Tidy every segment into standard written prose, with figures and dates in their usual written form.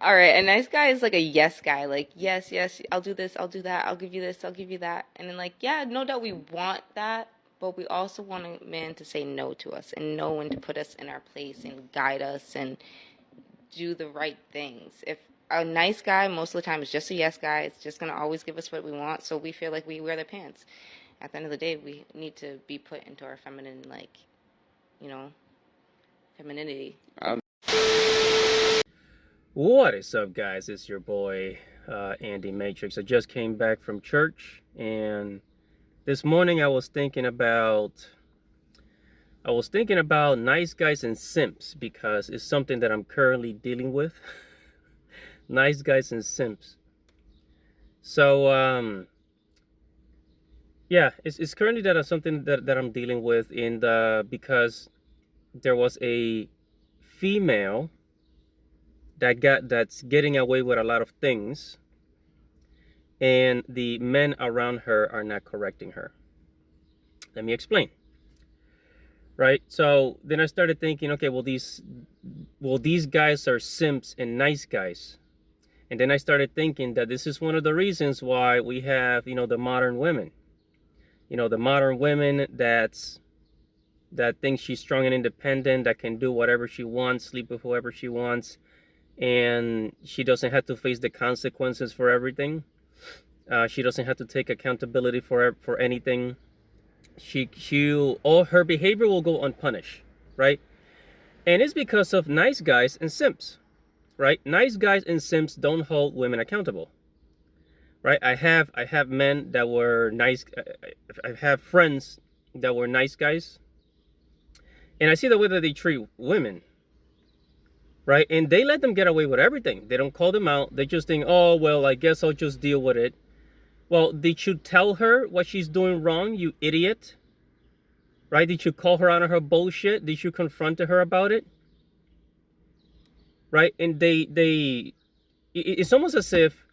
All right, a nice guy is like a yes guy. Like, yes, yes, I'll do this, I'll do that, I'll give you this, I'll give you that. And then, like, yeah, no doubt we want that, but we also want a man to say no to us and know when to put us in our place and guide us and do the right things. If a nice guy, most of the time, is just a yes guy, it's just going to always give us what we want, so we feel like we wear their pants. At the end of the day, we need to be put into our feminine, like, you know, femininity. What is up, guys? It's your boy Andy Matrix. I just came back from church, and this morning I was thinking about nice guys and simps because it's something that I'm currently dealing with. Nice guys and simps. So yeah, it's currently something that I'm dealing with because there was a female that's getting away with a lot of things, and the men around her are not correcting her. Let me explain. Right? So then I started thinking, okay, these guys are simps and nice guys. And then I started thinking that this is one of the reasons why we have, the modern women. The modern women that thinks she's strong and independent, that can do whatever she wants, sleep with whoever she wants, and she doesn't have to face the consequences for everything. She doesn't have to take accountability for anything. All her behavior will go unpunished, right? And it's because of nice guys and simps, right? Nice guys and simps don't hold women accountable, right? I have men that were nice. I have friends that were nice guys, and I see the way that they treat women, right? And they let them get away with everything. They don't call them out. They just think, oh well, I guess I'll just deal with it. Well, did you tell her what she's doing wrong, you idiot? Right? Did you call her out on her bullshit? Did you confront her about it? Right? And it's almost as if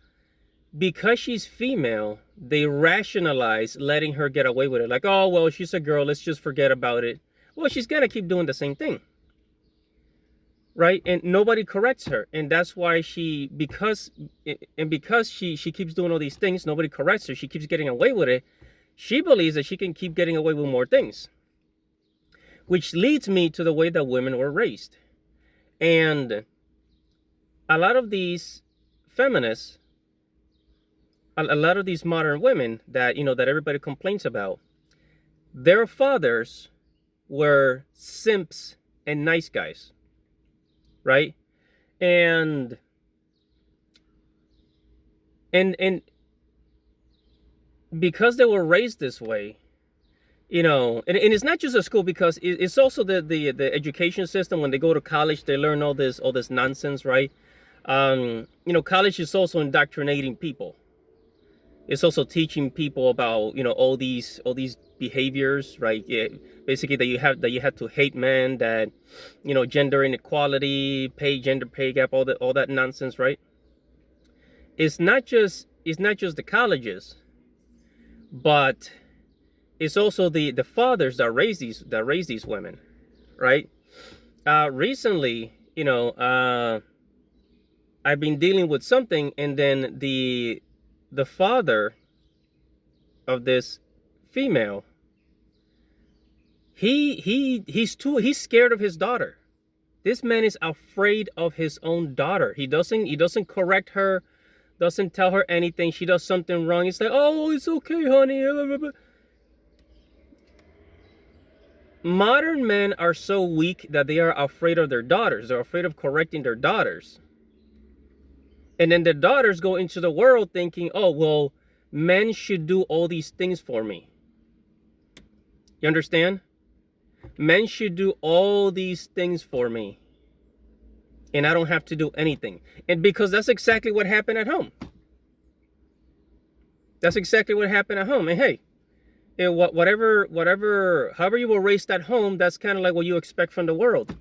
because she's female, they rationalize letting her get away with it. Like, oh, well, she's a girl. Let's just forget about it. Well, she's going to keep doing the same thing. Right? And nobody corrects her. And that's why because she keeps doing all these things, nobody corrects her. She keeps getting away with it. She believes that she can keep getting away with more things. Which leads me to the way that women were raised. And a lot of these feminists, a lot of these modern women that everybody complains about, their fathers were simps and nice guys, right? And because they were raised this way, and it's not just a school, because it's also the education system. When they go to college, they learn all this nonsense, right? College is also indoctrinating people. It's also teaching people about all these behaviors, right? Yeah, basically that you have to hate men, that gender inequality, gender pay gap, all that nonsense, right? It's not just the colleges, but it's also the fathers that raise these women, right? Recently, I've been dealing with something, and then the father of this female, he's scared of his daughter. This man is afraid of his own daughter. He doesn't correct her, doesn't tell her anything. She does something wrong, he's like, oh, it's okay, honey. Modern men are so weak that they are afraid of their daughters. They're afraid of correcting their daughters. And then their daughters go into the world thinking, oh, well, men should do all these things for me. You understand? Men should do all these things for me, and I don't have to do anything. And because that's exactly what happened at home. That's exactly what happened at home. And hey, however you were raised at home, that's kind of like what you expect from the world.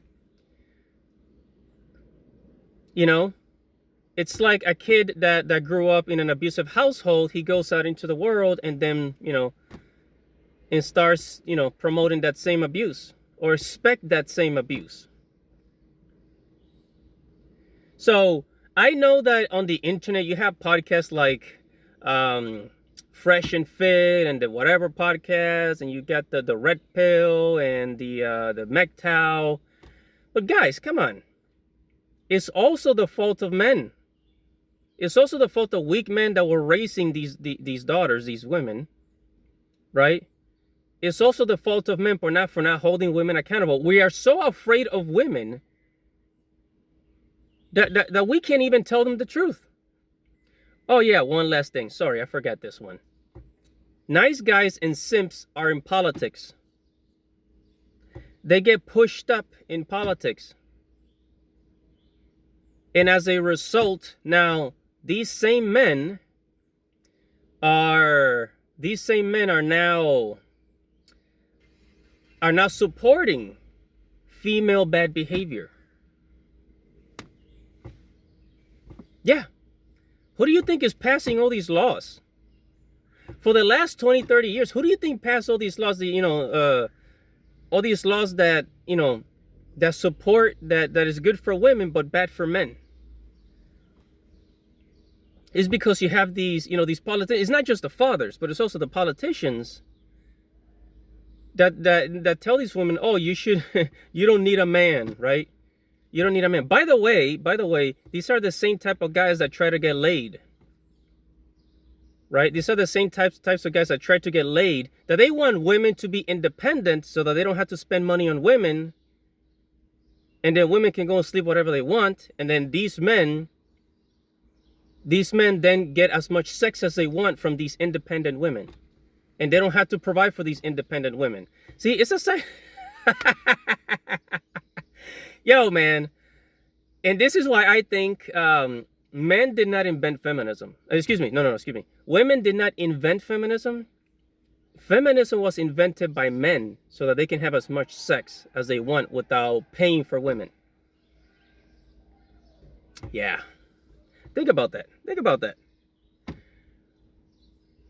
It's like a kid that grew up in an abusive household. He goes out into the world and then, and starts, promoting that same abuse, or expect that same abuse. So I know that on the internet you have podcasts like Fresh and Fit and the whatever podcast, and you got the Red Pill and the MGTOW. But guys, come on. It's also the fault of men. It's also the fault of weak men that were raising these daughters, these women, right? It's also the fault of men for not holding women accountable. We are so afraid of women that we can't even tell them the truth. Oh yeah, one last thing. Sorry, I forgot this one. Nice guys and simps are in politics. They get pushed up in politics. And as a result, now these same men are now supporting female bad behavior. Yeah. Who do you think is passing all these laws? For the last 20, 30 years, who do you think passed all these laws that, all these laws that, that support, that is good for women but bad for men? It's because you have these, these politicians. It's not just the fathers, but it's also the politicians that tell these women, oh, you don't need a man, right? You don't need a man. By the way, these are the same type of guys that try to get laid. Right? These are the same types of guys that try to get laid, that they want women to be independent so that they don't have to spend money on women. And then women can go and sleep whatever they want. And then these men then get as much sex as they want from these independent women. And they don't have to provide for these independent women. See, it's a side. Yo, man. And this is why I think men did not invent feminism. Excuse me. No, excuse me. Women did not invent feminism. Feminism was invented by men so that they can have as much sex as they want without paying for women. Yeah. Think about that. Think about that.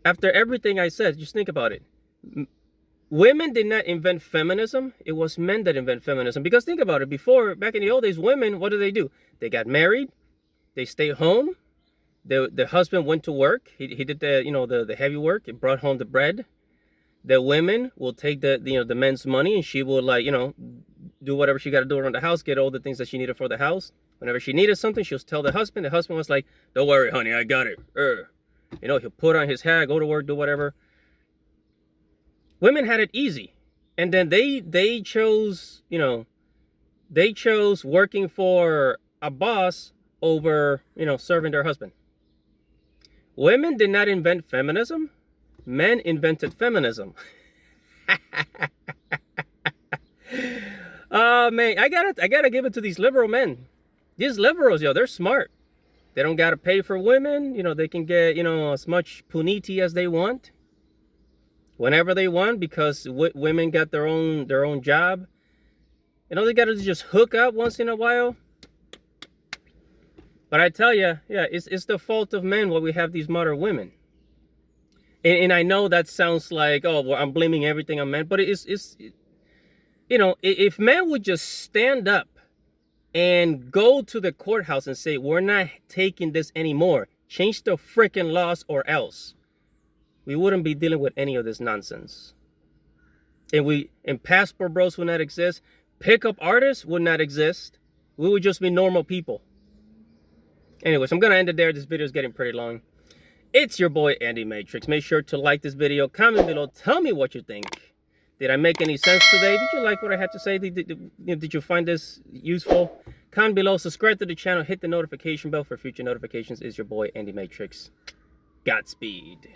After everything I said, just think about it. Women did not invent feminism. It was men that invented feminism. Because think about it. Before, back in the old days, women, what do? They got married. They stayed home. The husband went to work. He did the heavy work. He brought home the bread. The women will take the men's money, and she will do whatever she got to do around the house, get all the things that she needed for the house. Whenever she needed something, she'll tell the husband. The husband was like, "Don't worry, honey, I got it." He'll put on his hat, go to work, do whatever. Women had it easy, and then they chose working for a boss over serving their husband. Women did not invent feminism. Men invented feminism. Oh man, I gotta give it to these liberal men. These liberals, they're smart. They don't gotta pay for women. They can get as much puniti as they want, whenever they want, because women got their own job. They gotta just hook up once in a while. But I tell you, yeah, it's the fault of men why we have these modern women. And I know that sounds like, oh, well, I'm blaming everything on men, but if men would just stand up and go to the courthouse and say, we're not taking this anymore, change the freaking laws or else, we wouldn't be dealing with any of this nonsense. And passport bros would not exist. Pickup artists would not exist. We would just be normal people. Anyways, I'm going to end it there. This video is getting pretty long. It's your boy, Andy Matrix. Make sure to like this video. Comment below. Tell me what you think. Did I make any sense today? Did you like what I had to say? Did you find this useful? Comment below. Subscribe to the channel. Hit the notification bell for future notifications. It's your boy, Andy Matrix. Godspeed.